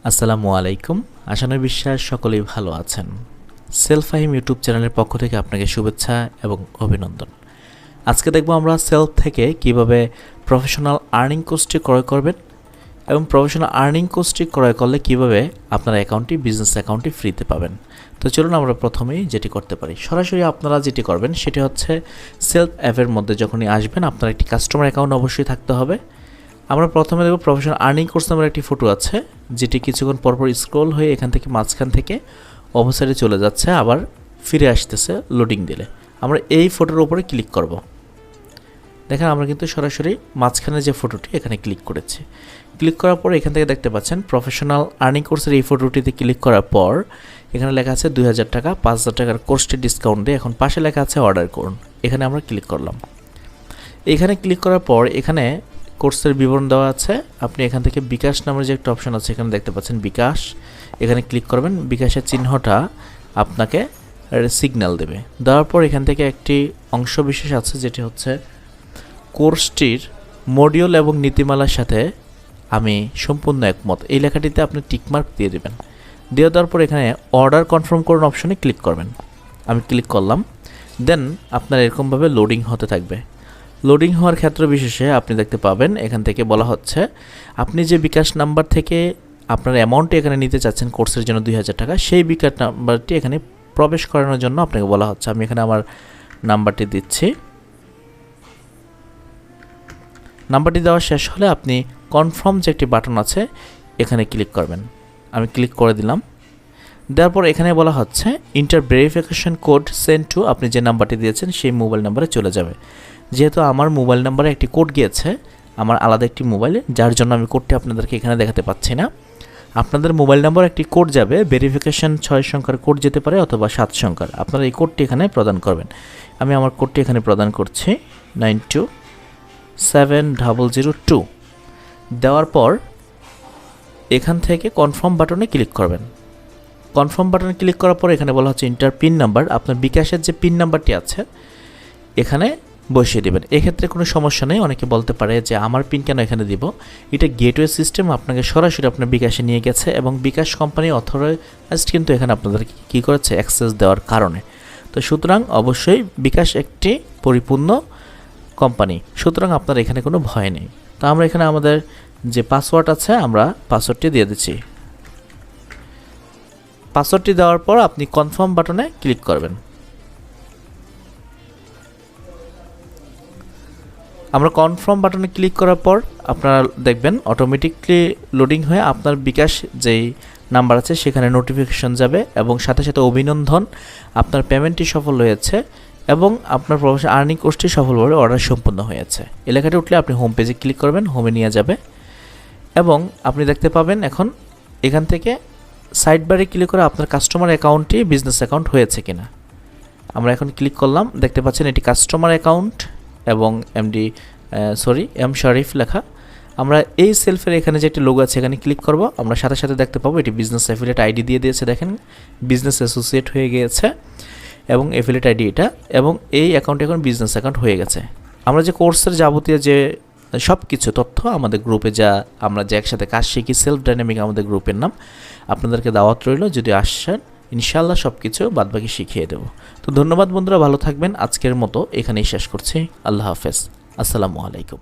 আসসালামু আলাইকুম। আশানুর বিশ্বাস সকলেই ভালো আছেন। সেলফ ফাহিম ইউটিউব চ্যানেলের পক্ষ থেকে আপনাকে শুভেচ্ছা এবং অভিনন্দন। আজকে দেখব আমরা সেলফ থেকে কিভাবে প্রফেশনাল আর্নিং কোর্সটি ক্রয় করবেন এবং প্রফেশনাল আর্নিং কোর্সটি ক্রয় করলে কিভাবে আপনার অ্যাকাউন্টটি বিজনেস অ্যাকাউন্টটি ফ্রিতে পাবেন। তো চলুন আমরা প্রথমেই যেটি করতে পারি, সরাসরি আপনারা যেটি করবেন সেটি হচ্ছে সেলফ অ্যাপের মধ্যে যখনই আসবেন আপনার একটি কাস্টমার অ্যাকাউন্ট অবশ্যই থাকতে হবে। আমরা প্রথমে দেখব প্রফেশনাল আর্নিং কোর্স নামের একটি ফটো আছে, যেটি কিছুক্ষণ পরপর স্ক্রল হয়ে এখান থেকে মাঝখান থেকে অবসাইডে চলে যাচ্ছে, আবার ফিরে আসতেছে লোডিং দিলে। আমরা এই ফটোর উপরে ক্লিক করব। দেখেন আমরা কিন্তু সরাসরি মাঝখানে যে ফটোটি এখানে ক্লিক করেছি। ক্লিক করার পর এখান থেকে দেখতে পাচ্ছেন প্রফেশনাল আর্নিং কোর্সের এই ফটোটিতে ক্লিক করার পর এখানে লেখা আছে 2000 টাকা, 5000 টাকার কোর্সটি ডিসকাউন্ট দিয়ে এখন পাশে লেখা আছে অর্ডার করুন। এখানে আমরা ক্লিক করলাম। এখানে ক্লিক করার পর এখানে কোর্সের বিবরণ দেওয়া আছে। আপনি এখান থেকে বিকাশ নামের যে একটা অপশন আছে এখানে দেখতে পাচ্ছেন বিকাশ, এখানে ক্লিক করবেন। বিকাশের চিহ্নটা আপনাকে সিগন্যাল দেবে। দেওয়ার পর এখান থেকে একটি অংশ বিশেষ আছে যেটি হচ্ছে কোর্সটির মডিউল এবং নীতিমালার সাথে আমি সম্পূর্ণ একমত, এই লেখাটিতে আপনি টিকমার্ক দিয়ে দেবেন। দিয়ে দেওয়ার পর এখানে অর্ডার কনফার্ম করুন অপশনে ক্লিক করবেন। আমি ক্লিক করলাম। দেন আপনার এরকমভাবে লোডিং হতে থাকবে। লোডিং হওয়ার ক্ষেত্র বিশেষে আপনি দেখতে পাবেন এখান থেকে বলা হচ্ছে আপনি যে বিকাশ নাম্বার থেকে আপনার অ্যামাউন্টটি এখানে নিতে চাচ্ছেন কোর্সের জন্য 2000 টাকা, সেই বিকাশ নাম্বারটি এখানে প্রবেশ করানোর জন্য আপনাকে বলা হচ্ছে। আমি এখানে আমার নাম্বারটি দিচ্ছি। নাম্বারটি দেওয়া শেষ হলে আপনি কনফার্ম যে একটি বাটন আছে এখানে ক্লিক করবেন। আমি ক্লিক করে দিলাম। দেওয়ার পর এখানে বলা হচ্ছে inter verification code send to, আপনি যে নাম্বারটি দিয়েছেন সেই মোবাইল নাম্বারে চলে যাবে। যেহেতু আমার মোবাইল নাম্বারে একটি কোড গিয়েছে আমার আলাদা একটি মোবাইলে, যার জন্য আমি কোডটি আপনাদেরকে এখানে দেখাতে পাচ্ছি না। আপনাদের মোবাইল নাম্বার একটি কোড যাবে, ভেরিফিকেশন 6 সংখ্যার কোড যেতে পারে অথবা 7 সংখ্যার। আপনারা এই কোডটি এখানে প্রদান করবেন। আমি আমার কোডটি এখানে প্রদান করছি 927002। দেওয়ার পর এখান থেকে কনফার্ম বাটনে ক্লিক করবেন। কনফার্ম বাটনে ক্লিক করার পর এখানে বলা হচ্ছে ইন্টার পিন নাম্বার, আপনার বিকাশের যে পিন নাম্বারটি আছে এখানে বসিয়ে দেবেন। এক্ষেত্রে কোনো সমস্যা নেই। অনেকে বলতে পারে যে আমার পিন কেন এখানে দিব। এটা গেটওয়ে সিস্টেম আপনাকে সরাসরি আপনার বিকাশে নিয়ে গেছে এবং বিকাশ কোম্পানি অথরাইজড কিন্তু এখানে আপনাদের কী করেছে অ্যাক্সেস দেওয়ার কারণে। তো সুতরাং অবশ্যই বিকাশ একটি পরিপূর্ণ কোম্পানি, সুতরাং আপনার এখানে কোনো ভয় নেই। তো আমরা এখানে আমাদের যে পাসওয়ার্ড আছে আমরা পাসওয়ার্ডটি দিয়ে দিচ্ছি। পাসওয়ার্ডটি দেওয়ার পর আপনি কনফার্ম বাটনে ক্লিক করবেন। আমরা কনফার্ম বাটনে ক্লিক করার পর আপনারা দেখবেন অটোমেটিকলি লোডিং হয়ে আপনার বিকাশ যেই নাম্বার আছে সেখানে নোটিফিকেশন যাবে এবং সাথে সাথে অভিনন্দন, আপনার পেমেন্টটি সফল হয়েছে এবং আপনার প্রফেশনাল আর্নিং কোর্সটি সফলভাবে অর্ডার সম্পন্ন হয়েছে। এলাকাটি উঠলে আপনি হোম পেজে ক্লিক করবেন, হোমে নিয়ে যাবে এবং আপনি দেখতে পাবেন এখন এখান থেকে সাইড বারে ক্লিক করে আপনার কাস্টমার অ্যাকাউন্টটি বিজনেস অ্যাকাউন্ট হয়েছে কিনা। আমরা এখন ক্লিক করলাম, দেখতে পাচ্ছেন এটি কাস্টমার অ্যাকাউন্ট এবং এম শরীফ লেখা। আমরা এই সেলফের এখানে যে একটি লোগো আছে এখানে ক্লিক করব। আমরা সাথে সাথে দেখতে পাবো এটি বিজনেস অ্যাফিলিয়েট আইডি দিয়ে দিয়েছে, দেখেন বিজনেস অ্যাসোসিয়েট হয়ে গিয়েছে এবং অ্যাফিলিয়েট আইডি এটা, এবং এই অ্যাকাউন্ট এখন বিজনেস অ্যাকাউন্ট হয়ে গেছে। আমরা যে কোর্সের যাবতীয় যে সব কিছু তথ্য আমাদের গ্রুপে যা আমরা যে একসাথে কাজ শিখি সেলফ ডাইনামিক আমাদের গ্রুপের নাম, আপনাদেরকে দাওয়াত রইল, যদি আসেন ইনশাআল্লাহ সব কিছু বাদবাকি শিখিয়ে দেব। তো ধন্যবাদ বন্ধুরা, ভালো থাকবেন। আজকের মতো এখানেই শেষ করছি। আল্লাহ হাফেজ, আসসালামু আলাইকুম।